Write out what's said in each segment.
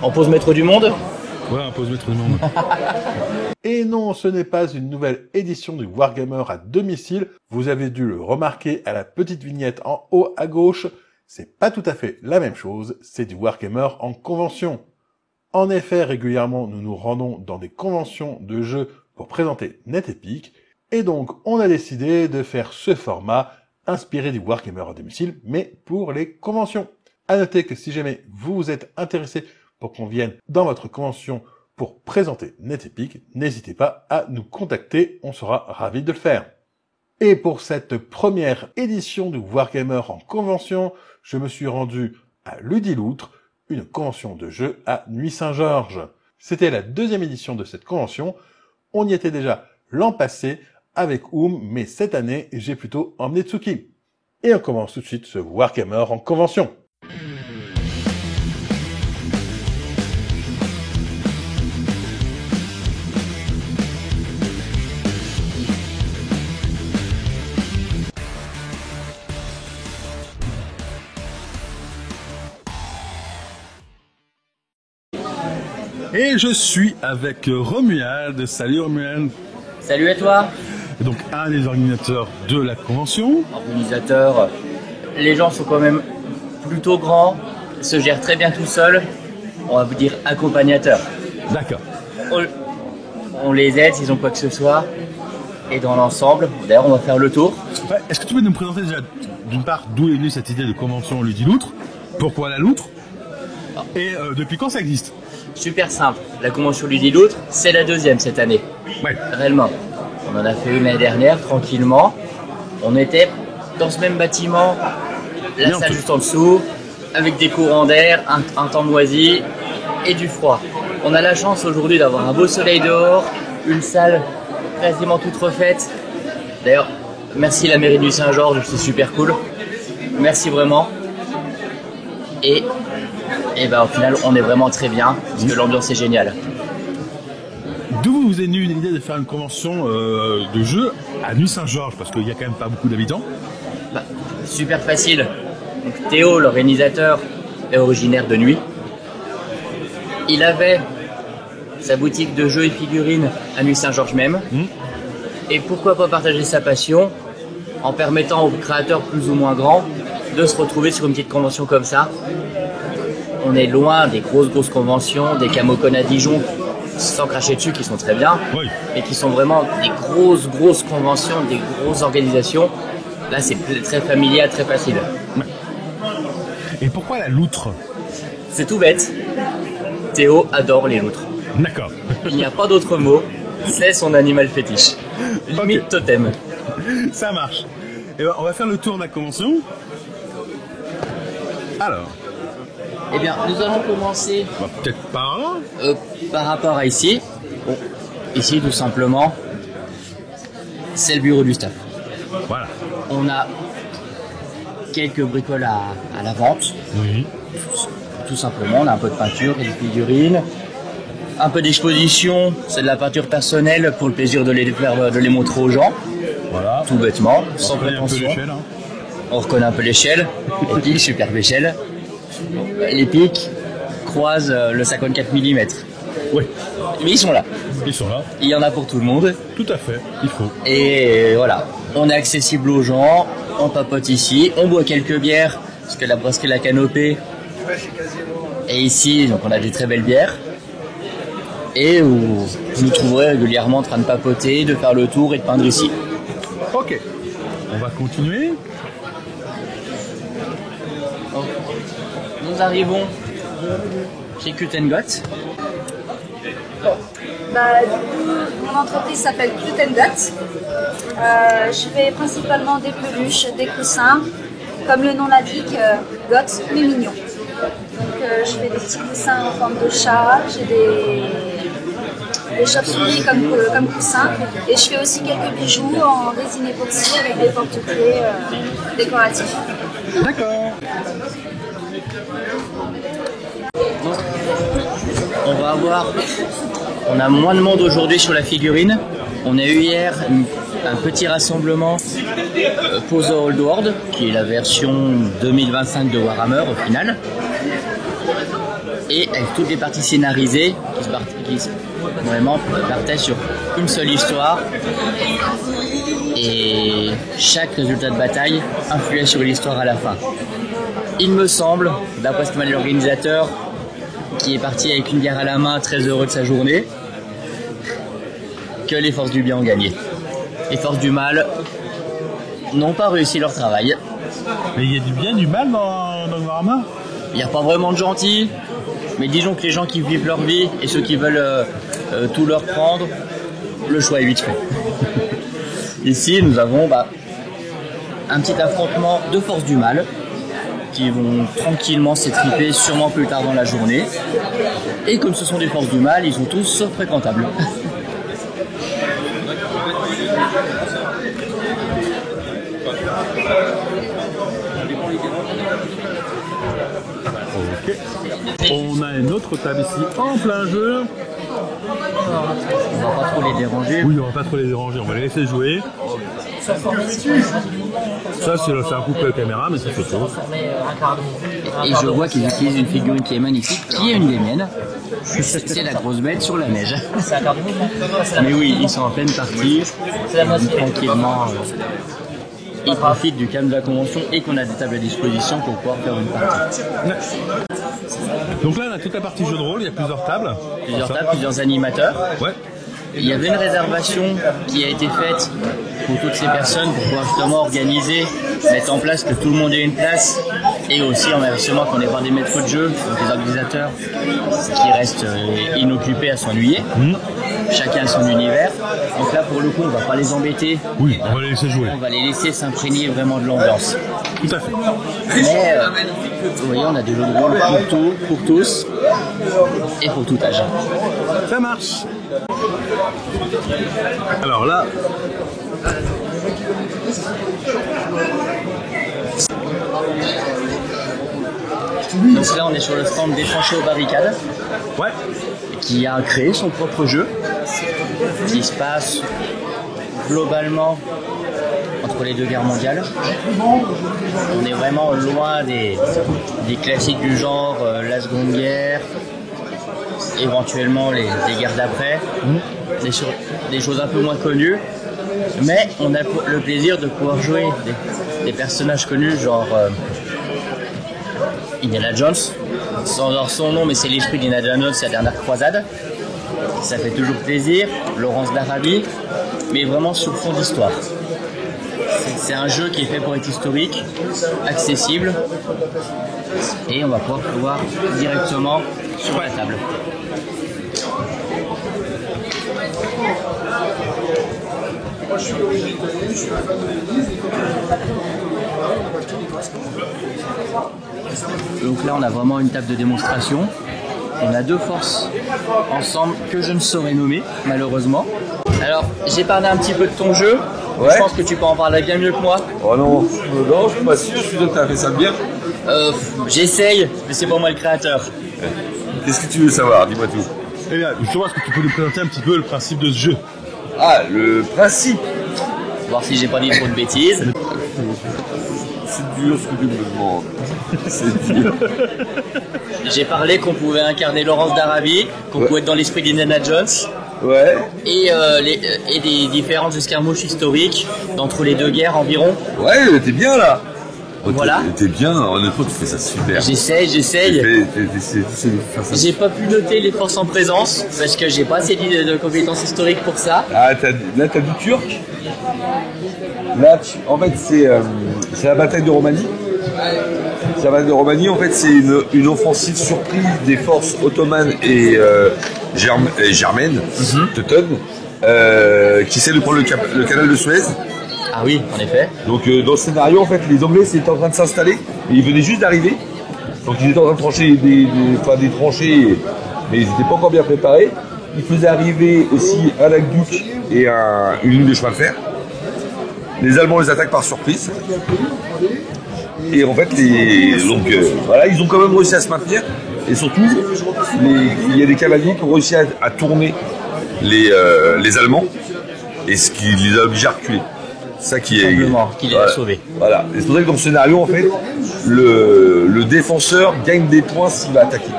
On pose Maître du Monde? Ouais, un pose Maître du Monde. Et non, ce n'est pas une nouvelle édition du Wargamer à domicile. Vous avez dû le remarquer à la petite vignette en haut à gauche. C'est pas tout à fait la même chose, c'est du Wargamer en convention. En effet, régulièrement, nous nous rendons dans des conventions de jeux pour présenter NetEpic. Et donc, on a décidé de faire ce format inspiré du Wargamer à domicile, mais pour les conventions. À noter que si jamais vous vous êtes intéressé pour qu'on vienne dans votre convention pour présenter NetEpic, n'hésitez pas à nous contacter, on sera ravis de le faire. Et pour cette première édition du Wargamer en convention, je me suis rendu à Ludiloutre, une convention de jeux à Nuits-Saint-Georges. C'était la deuxième édition de cette convention. On y était déjà l'an passé avec Oum, mais cette année, j'ai plutôt emmené Tsuki. Et on commence tout de suite ce Wargamer en convention. Et je suis avec Romuald. Salut Romuald. Salut à toi. Donc un des organisateurs de la convention. Organisateur, les gens sont quand même plutôt grands, se gèrent très bien tout seuls. On va vous dire accompagnateurs. D'accord. On les aide s'ils ont quoi que ce soit. Et dans l'ensemble, d'ailleurs on va faire le tour. Ouais, est-ce que tu peux nous présenter déjà d'une part d'où est venue cette idée de convention Ludiloutre? Pourquoi la loutre? Et depuis quand ça existe? Super simple, la convention Ludiloutre, c'est la deuxième cette année. Ouais. Réellement. On en a fait une l'année dernière, tranquillement. On était dans ce même bâtiment, la salle juste en dessous, avec des courants d'air, un temps moisi et du froid. On a la chance aujourd'hui d'avoir un beau soleil dehors, une salle quasiment toute refaite. D'ailleurs, merci la mairie du Saint-Georges, c'est super cool. Merci vraiment. Et ben, au final, on est vraiment très bien, parce que l'ambiance est géniale. D'où vous est venue l'idée de faire une convention de jeux à Nuits-Saint-Georges? Parce qu'il n'y a quand même pas beaucoup d'habitants. Bah, super facile. Donc, Théo, l'organisateur, est originaire de Nuits. Il avait sa boutique de jeux et figurines à Nuits-Saint-Georges même. Et pourquoi pas partager sa passion en permettant aux créateurs plus ou moins grands de se retrouver sur une petite convention comme ça. On est loin des grosses conventions, des Camocon à Dijon, sans cracher dessus, qui sont très bien, Oui. mais qui sont vraiment des grosses conventions, des grosses organisations. Là, c'est très familial, très facile. Et pourquoi la loutre? C'est tout bête. Théo adore les loutres. D'accord. Il n'y a pas d'autre mot, c'est son animal fétiche. Limite totem. Ça marche. Et ben, on va faire le tour de la convention. Alors. Eh bien, nous allons commencer Peut-être par là. par rapport à ici. Bon, ici, tout simplement, c'est le bureau du staff. Voilà. On a quelques bricoles à la vente. Oui. Tout simplement, on a un peu de peinture et des figurines. Un peu d'exposition, c'est de la peinture personnelle pour le plaisir de les montrer aux gens. Voilà. Tout bêtement, On sans reconnaît un peu prétention. l'échelle. Hein. On reconnaît un peu l'échelle. Et puis, superbe échelle. Les pics croisent le 54 mm. Oui. Mais ils sont là. Ils sont là. Il y en a pour tout le monde. Tout à fait. Il faut. Et voilà, on est accessible aux gens, on papote ici, on boit quelques bières, parce que la brasserie La Canopée est ici, donc on a des très belles bières. Et vous nous trouverez régulièrement en train de papoter, de faire le tour et de peindre ici. Ok. On va continuer. Donc, nous arrivons chez Cut&Got. Bah, du coup, mon entreprise s'appelle Cut&Got. Je fais principalement des peluches, des coussins. Comme le nom l'indique, Got, mais mignon. Donc je fais des petits coussins en forme de chat, j'ai des chauves-souris comme coussins. Et je fais aussi quelques bijoux en résine époxy avec des porte-clés décoratifs. D'accord. On a moins de monde aujourd'hui sur la figurine. On a eu hier un petit rassemblement pour The Old World, qui est la version 2025 de Warhammer au final. et avec toutes les parties scénarisées qui vraiment partaient sur une seule histoire, et chaque résultat de bataille influait sur l'histoire à la fin. Il me semble, d'après ce que m'a dit l'organisateur, qui est parti avec une bière à la main, très heureux de sa journée, que les forces du bien ont gagné. Les forces du mal n'ont pas réussi leur travail. Mais il y a du bien, du mal dans Warhammer. Il n'y a pas vraiment de gentils, mais disons que les gens qui vivent leur vie et ceux qui veulent tout leur prendre, le choix est vite fait. Ici, nous avons un petit affrontement de forces du mal qui vont tranquillement s'étriper, sûrement plus tard dans la journée. Et comme ce sont des forces du mal, ils sont tous fréquentables. Ok. On a une autre table ici en plein jeu. On va pas trop les déranger. Oui, on va pas trop les déranger, on va les laisser jouer. Ça, c'est un coup de caméra, mais c'est autre chose. Et je vois qu'ils utilisent une figurine qui est magnifique, qui est une des miennes. C'est la grosse bête sur la neige. Mais oui, ils sont en pleine partie. Tranquillement. Ils profitent du calme de la convention et qu'on a des tables à disposition pour pouvoir faire une partie. Donc là, on a toute la partie jeu de rôle, il y a plusieurs tables. Plusieurs animateurs. Ouais. Il y avait une réservation qui a été faite pour toutes ces personnes pour pouvoir justement organiser, mettre en place que tout le monde ait une place, et aussi en versement qu'on ait pas des maîtres de jeu, donc des organisateurs qui restent inoccupés à s'ennuyer. Chacun a son univers. Donc là, pour le coup, on va pas les embêter. Oui, on va les laisser jouer. On va les laisser s'imprégner vraiment de l'ambiance. Tout à fait. Mais vous voyez, on a des jeux de rôle pour tout, pour tous et pour tout âge. Ça marche. Alors là, donc là, on est sur le stand des tranchées aux barricades. ouais. Qui a créé son propre jeu qui se passe globalement entre les deux guerres mondiales. On est vraiment loin des classiques du genre la Seconde Guerre, éventuellement les guerres d'après, des choses un peu moins connues, mais on a le plaisir de pouvoir jouer des personnages connus genre Indiana Jones, sans son nom, mais c'est l'esprit d'Indiana Jones, c'est la dernière croisade. Ça fait toujours plaisir. Laurence d'Arabie, mais vraiment sur fond d'histoire. C'est un jeu qui est fait pour être historique, accessible, et on va pouvoir le voir directement sur la table. Donc là, on a vraiment une table de démonstration. On a deux forces ensemble que je ne saurais nommer, malheureusement. Alors, j'ai parlé un petit peu de ton jeu. Ouais. Je pense que tu peux en parler bien mieux que moi. Oh non, non, je suis pas sûr, je suis sûr que tu as fait ça bien. J'essaye, mais c'est pas moi le créateur. Qu'est-ce que tu veux savoir? Dis-moi tout. Eh bien, justement, est-ce que tu peux nous présenter un petit peu le principe de ce jeu? Ah, le principe. Voir si j'ai pas dit trop de bêtises. C'est dur ce que tu me demandes. C'est dur. J'ai parlé qu'on pouvait incarner Laurence d'Arabie, qu'on pouvait être dans l'esprit d'Indiana Jones. Ouais. Et des différentes escarmouches historiques d'entre les deux guerres environ. Ouais, t'es bien là. Voilà. T'es bien, honnêtement, tu fais ça super. J'essaye. J'ai pas pu noter les forces en présence parce que j'ai pas assez de compétences historiques pour ça. Ah, là, t'as du turc. Là, en fait, c'est la bataille de Romanie. C'est la bataille de Romanie, en fait, c'est une offensive surprise des forces ottomanes et germaines, teutones, qui essaient de prendre le canal de Suez. Ah oui, en effet. Donc dans le scénario, en fait, les Anglais étaient en train de s'installer et ils venaient juste d'arriver. Donc ils étaient en train de trancher des tranchées, mais ils n'étaient pas encore bien préparés. Ils faisaient arriver aussi un aqueduc et une ligne de chemin de fer. Les Allemands les attaquent par surprise. Et en fait, voilà, ils ont quand même réussi à se maintenir. Et surtout, il y a des cavaliers qui ont réussi à tourner les Allemands, et ce qui les a obligés à reculer. Ça qui est qui les a sauvés. Voilà. Et c'est pour ça que dans le scénario, en fait, le défenseur gagne des points s'il va attaquer.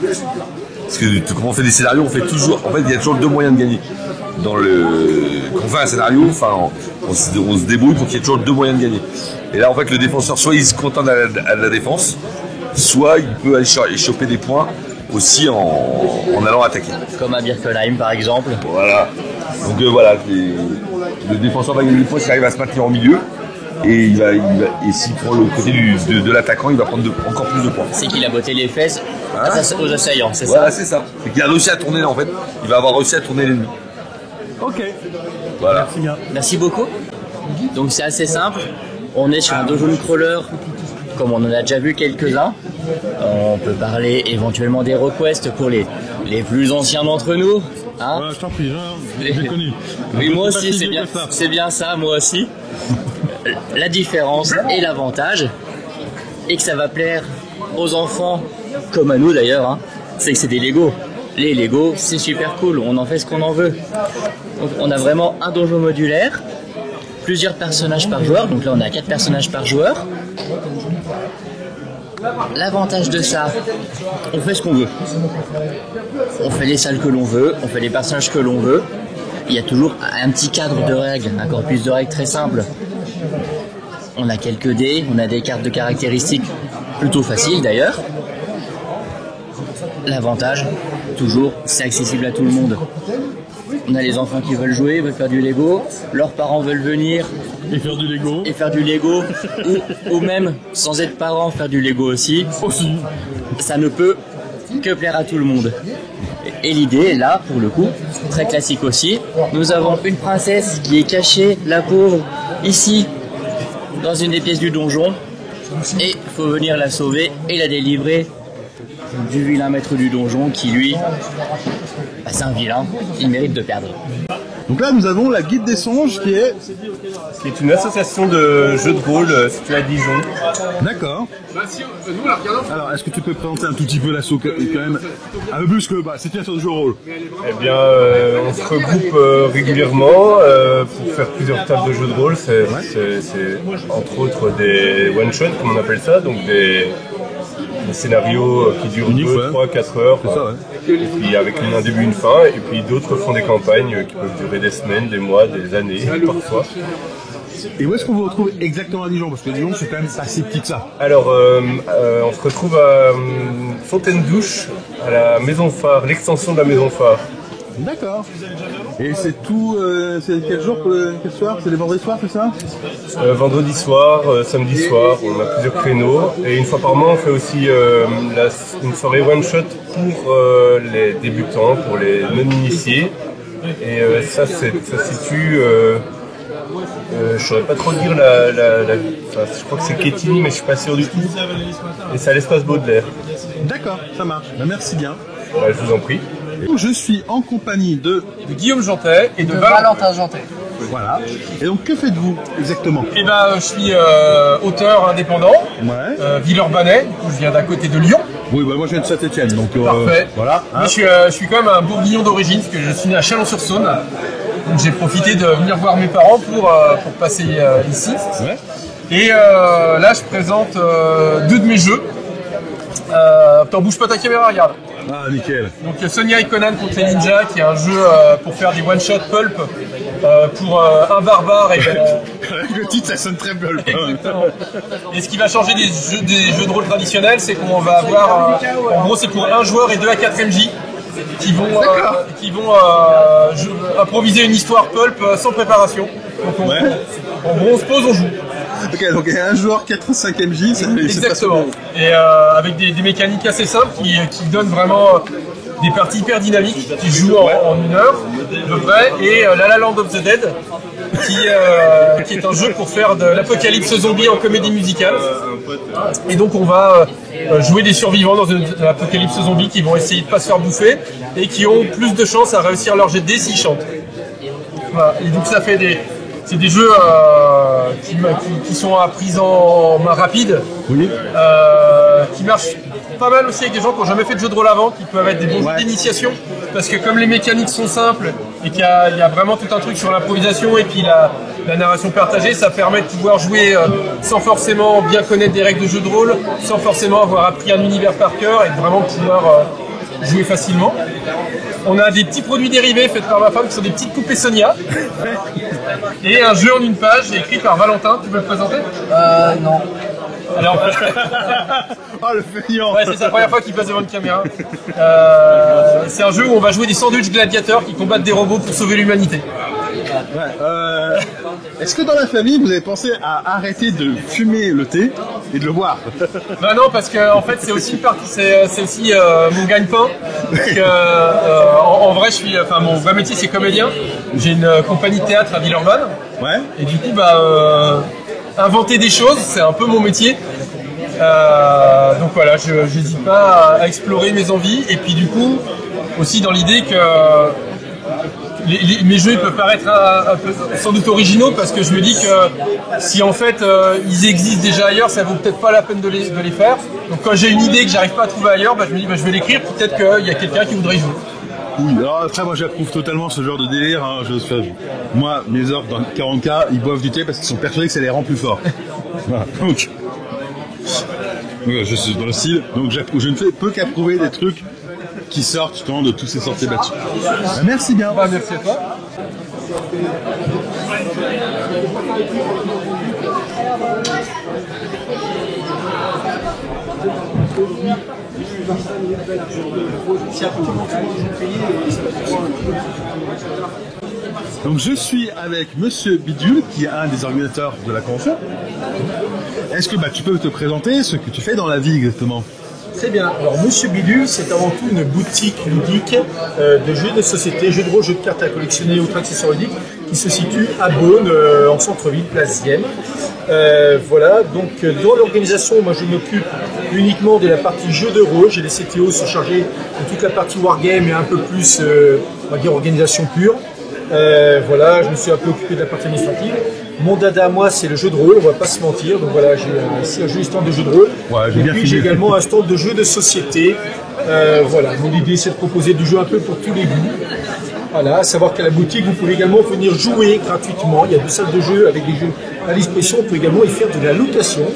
Parce que quand on fait des scénarios, on fait toujours. En fait, il y a toujours deux moyens de gagner. Quand on fait un scénario, enfin, on se débrouille pour qu'il y ait toujours deux moyens de gagner. Et là, en fait, le défenseur, soit il se contente à la défense, soit il peut aller choper des points aussi en allant attaquer. Comme à Birkenheim, par exemple. Voilà. Donc voilà, le défenseur va gagner des points s'il arrive à se maintenir en milieu. Et s'il prend le côté de l'attaquant, il va prendre encore plus de points. C'est qu'il a botté les fesses aux assaillants, c'est voilà, ça? C'est ça. C'est qu'il a réussi à tourner, en fait. Il va avoir réussi à tourner l'ennemi. Ok. Voilà. Merci bien. Merci beaucoup. Donc c'est assez simple. On est sur un dungeon crawler, comme on en a déjà vu quelques-uns. On peut parler éventuellement des requests pour les plus anciens d'entre nous. Hein, Ouais, je t'en prie, j'ai connu. oui, moi C'est pas aussi, si c'est vieux bien, que ça. c'est bien ça, moi aussi. La différence et l'avantage, et que ça va plaire aux enfants, comme à nous d'ailleurs, hein, c'est que c'est des Lego. Les Lego, c'est super cool, on en fait ce qu'on en veut. Donc, on a vraiment un donjon modulaire, plusieurs personnages par joueur, donc là on a 4 personnages par joueur. L'avantage de ça, on fait ce qu'on veut. On fait les salles que l'on veut, on fait les personnages que l'on veut. Il y a toujours un petit cadre de règles, un corpus de règles très simple. On a quelques dés, on a des cartes de caractéristiques plutôt faciles d'ailleurs. L'avantage, toujours, c'est accessible à tout le monde. On a les enfants qui veulent jouer, veulent faire du Lego, leurs parents veulent venir Et faire du Lego. et faire du Lego, ou même, sans être parents, faire du Lego aussi. Ça ne peut que plaire à tout le monde. Et l'idée, là, pour le coup, très classique aussi, nous avons une princesse qui est cachée, la pauvre, ici, dans une des pièces du donjon, et il faut venir la sauver et la délivrer du vilain maître du donjon qui, lui, bah, c'est un vilain, il mérite de perdre. Donc là, nous avons la Guide des Songes qui est... une association de jeux de rôle située à Dijon. D'accord. Alors, est-ce que tu peux présenter un tout petit peu l'assaut quand même? Un peu plus que c'est une association de jeux de rôle. Eh bien, on se regroupe régulièrement pour faire plusieurs tables de jeux de rôle. C'est entre autres des one-shots, comme on appelle ça, donc des scénarios qui durent 2, 3, 4 heures. C'est ça, ouais. Et puis avec un début, une fin. Et puis d'autres font des campagnes qui peuvent durer des semaines, des mois, des années, parfois. Et où est-ce qu'on vous retrouve exactement à Dijon? Parce que Dijon, c'est quand même pas si petit que ça. Alors, on se retrouve à Fontaine-Douche, à la maison phare, l'extension de la maison phare. D'accord. Et c'est tout... c'est quel jour, quel soir? C'est les vendredis soirs, c'est ça? Vendredi soir, samedi soir, on a plusieurs créneaux. Et une fois par mois, on fait aussi une soirée one-shot pour les débutants, pour les non-initiés. Et ça se situe... je ne saurais pas trop dire je crois que c'est Quetigny, mais je suis pas sûr du tout. Et c'est à l'espace Baudelaire. D'accord, ça marche. Merci bien. Je vous en prie. Je suis en compagnie de Guillaume Jantet et de Valentin Jantet. Voilà. Et donc, que faites-vous exactement? Eh ben, je suis auteur indépendant, Ouais. Villeurbanais, du coup je viens d'à côté de Lyon. Oui, moi je viens de Saint-Etienne, donc Parfait. voilà. Hein. Mais je suis quand même un bourguignon d'origine, parce que je suis né à Chalon-sur-Saône. Donc j'ai profité de venir voir mes parents pour passer ici. Ouais. Et là je présente 2 de mes jeux. T'en bouge pas ta caméra, regarde. Ah, nickel. Donc Sonia et Conan contre les ninjas, qui est un jeu pour faire des one-shot pulp pour un barbare et Le titre, ça sonne très belle. exactement. Et ce qui va changer des jeux de rôle traditionnels, c'est qu'on va avoir en gros c'est pour un joueur et 2 à 4 MJ qui vont improviser une histoire pulp sans préparation. Donc en gros on se pose, on joue. Ok, donc il y a un joueur 4-5 MJ, c'est Exactement. Et avec des mécaniques assez simples qui donnent vraiment des parties hyper dynamiques qui jouent en 1 heure à peu près. Et La La Land of the Dead qui est un jeu pour faire de l'apocalypse zombie en comédie musicale. Et donc on va jouer des survivants dans l'apocalypse zombie qui vont essayer de pas se faire bouffer et qui ont plus de chances à réussir leur jet de dés s'ils chantent. Voilà. Et donc ça fait c'est des jeux qui sont à prise en main rapide, qui marchent pas mal aussi avec des gens qui n'ont jamais fait de jeu de rôle avant, qui peuvent être des bons jeux d'initiation, parce que comme les mécaniques sont simples et qu'il y a vraiment tout un truc sur l'improvisation et puis la narration partagée, ça permet de pouvoir jouer sans forcément bien connaître des règles de jeu de rôle, sans forcément avoir appris un univers par cœur et de vraiment pouvoir jouer facilement. On a des petits produits dérivés faits par ma femme qui sont des petites poupées Sonia. Et un jeu en une page écrit par Valentin. Tu peux le présenter? Non. Alors, Oh, le feignant. ouais, c'est sa première fois qu'il passe devant une caméra. C'est un jeu où on va jouer des sandwich gladiateurs qui combattent des robots pour sauver l'humanité. Ouais, est-ce que dans la famille, vous avez pensé à arrêter de fumer le thé et de le boire? Bah non, parce que en fait c'est aussi une partie, c'est aussi mon gagne-pain. En vrai, mon vrai métier c'est comédien. J'ai une compagnie de théâtre à Villeurbanne. Ouais. Et du coup, inventer des choses, c'est un peu mon métier. Donc voilà, je n'hésite pas à explorer mes envies. Et puis du coup, aussi dans l'idée que mes jeux peuvent paraître un peu sans doute originaux, parce que je me dis que si en fait ils existent déjà ailleurs, ça vaut peut-être pas la peine de les faire. Donc quand j'ai une idée que j'arrive pas à trouver ailleurs, je me dis je vais l'écrire, peut-être qu'il y a quelqu'un qui voudrait y jouer. Oui, alors après moi j'approuve totalement ce genre de délire. Hein. Moi, mes orques dans 40K, ils boivent du thé parce qu'ils sont persuadés que ça les rend plus forts. Voilà. Donc, je suis dans le style, donc je ne fais peu qu'approuver des trucs qui sortent justement de tous ces sorties battues. Merci bien. Merci à toi. Donc je suis avec Monsieur Bidule, qui est un des organisateurs de la convention. Est-ce que tu peux te présenter ce que tu fais dans la vie exactement? Très bien. Alors, Monsieur Bidule, c'est avant tout une boutique ludique de jeux de société, jeux de rôle, jeux de cartes à collectionner, autres accessoires ludiques, qui se situe à Beaune, en centre-ville, place Zienne. Voilà, donc dans l'organisation, moi je m'occupe uniquement de la partie jeux de rôle. J'ai les CTO se charger de toute la partie wargame et un peu plus, on va dire, organisation pure. Voilà, je me suis un peu occupé de la partie administrative. Mon dada à moi, c'est le jeu de rôle, on va pas se mentir. Donc voilà, j'ai ici un joli stand de jeux de rôle. Ouais, et puis j'ai également un stand de jeux de société. Voilà, donc l'idée c'est de proposer du jeu un peu pour tous les goûts. Voilà, à savoir qu'à la boutique, vous pouvez également venir jouer gratuitement. Il y a 2 salles de jeu avec des jeux à disposition. On peut également y faire de la location.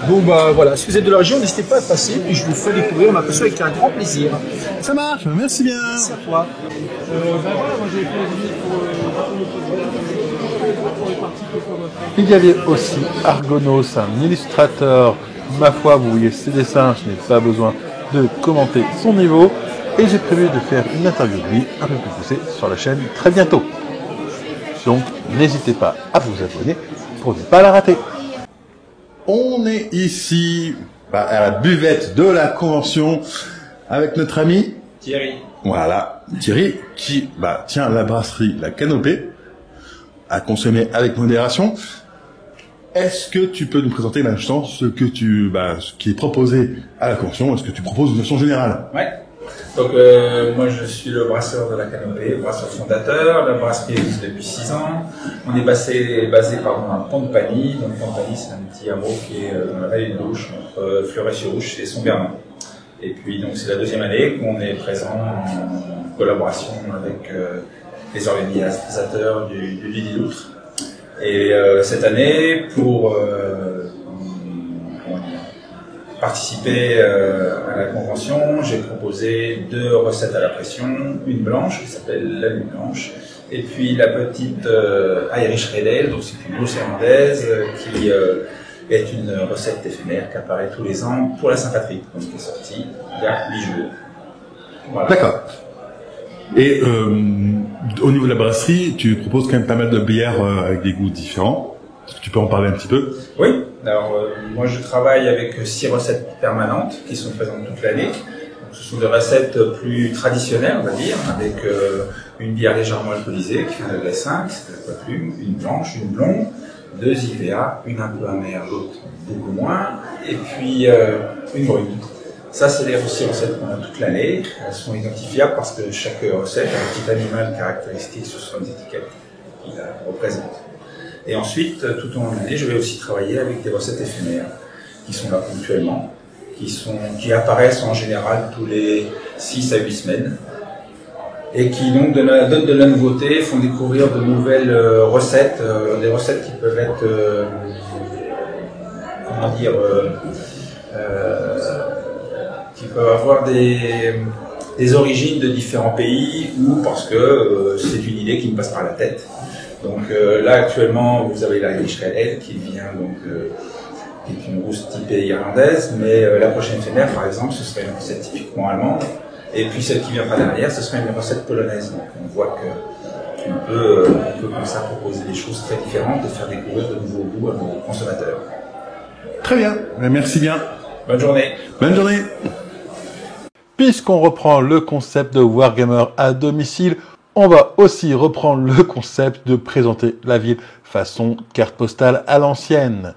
Donc voilà, si vous êtes de la région, n'hésitez pas à passer, puis je vous ferai découvrir ma passion avec un grand plaisir. Ça marche, merci bien. Merci à toi. Il y avait aussi Argonos, un illustrateur. Ma foi, vous voyez ses dessins, je n'ai pas besoin de commenter son niveau. Et j'ai prévu de faire une interview de lui un peu plus poussée sur la chaîne très bientôt. Donc n'hésitez pas à vous abonner pour ne pas la rater. On est ici à la buvette de la convention avec notre ami Thierry. Voilà, Thierry qui tient la brasserie La Canopée à consommer avec modération. Est-ce que tu peux nous présenter maintenant ce qui est proposé à la convention? Est-ce que tu proposes de façon générale? Ouais. Donc moi je suis le brasseur de La Canopée, le brasseur fondateur. La brasserie existe depuis 6 ans. On est basé à Pont-de-Pagny. Donc Pont-de-Pagny c'est un petit hameau qui est dans la vallée de l'Ouche, entre Fleuret-sur-Ouche et Sombernon. Et puis donc c'est la 2e année qu'on est présent en collaboration avec les organisateurs du Lidi-Loutre. Et cette année, pour participer à la convention, j'ai proposé 2 recettes à la pression, une blanche qui s'appelle la nuit blanche, et puis la petite Irish Red Ale, donc c'est une grosse irlandaise qui est une recette éphémère qui apparaît tous les ans pour la Saint-Patrick, donc qui est sortie il y a 8 jours. Voilà. D'accord. Et au niveau de la brasserie, tu proposes quand même pas mal de bières avec des goûts différents. Est-ce que tu peux en parler un petit peu? Oui, alors moi je travaille avec 6 recettes permanentes qui sont présentes toute l'année. Donc, ce sont des recettes plus traditionnelles, on va dire, avec une bière légèrement alcoolisée qui fait de 5, c'est la plume, une blanche, une blonde, 2 IPA, une un peu amère, l'autre beaucoup moins, et puis une brune. Ça, c'est les 6 recettes qu'on a toute l'année. Elles sont identifiables parce que chaque recette a un petit animal caractéristique sur les étiquettes qui la représente. Et ensuite, tout au long de l'année, je vais aussi travailler avec des recettes éphémères qui sont là ponctuellement, qui apparaissent en général tous les 6 à 8 semaines et qui donc donnent de la nouveauté, font découvrir de nouvelles recettes, des recettes qui peuvent être, qui peuvent avoir des origines de différents pays ou parce que c'est une idée qui me passe par la tête. Donc là actuellement vous avez la Irish Red Ale qui vient donc qui est une rousse typée irlandaise, mais la prochaine fémère par exemple ce serait une recette typiquement allemande, et puis celle qui viendra derrière ce serait une recette polonaise. Donc on voit que on peut comme ça proposer des choses très différentes et faire découvrir de nouveaux goûts à nos consommateurs. Très bien, merci bien. Bonne journée. Bonne journée. Puisqu'on reprend le concept de Wargammer à domicile, on va aussi reprendre le concept de présenter la ville façon carte postale à l'ancienne.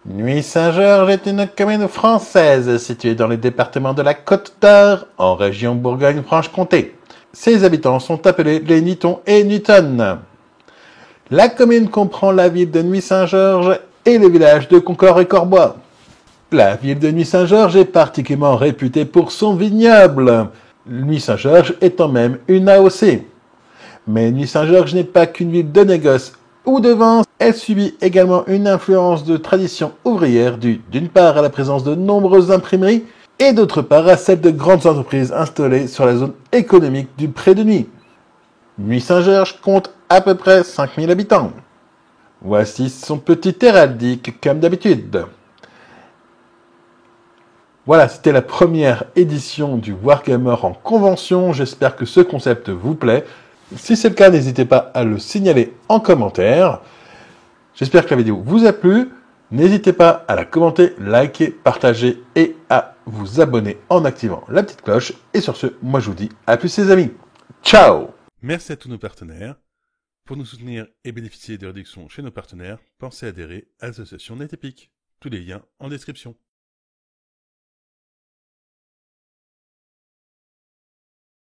Nuits-Saint-Georges est une commune française située dans le département de la Côte d'Or, en région Bourgogne-Franche-Comté. Ses habitants sont appelés les Nitons et Newton. La commune comprend la ville de Nuits-Saint-Georges et les villages de Concors et Corbois. La ville de Nuits-Saint-Georges est particulièrement réputée pour son vignoble, Nuits-Saint-Georges étant même une AOC. Mais Nuits-Saint-Georges n'est pas qu'une ville de négoce ou de vente, elle subit également une influence de tradition ouvrière due d'une part à la présence de nombreuses imprimeries et d'autre part à celle de grandes entreprises installées sur la zone économique du Pré de Nuit. Nuits-Saint-Georges compte à peu près 5000 habitants. Voici son petit héraldique comme d'habitude. Voilà, c'était la première édition du Wargammer en convention. J'espère que ce concept vous plaît. Si c'est le cas, n'hésitez pas à le signaler en commentaire. J'espère que la vidéo vous a plu. N'hésitez pas à la commenter, liker, partager et à vous abonner en activant la petite cloche. Et sur ce, moi je vous dis à plus les amis. Ciao! Merci à tous nos partenaires. Pour nous soutenir et bénéficier de réductions chez nos partenaires, pensez à adhérer à l'association NetEpic. Tous les liens en description.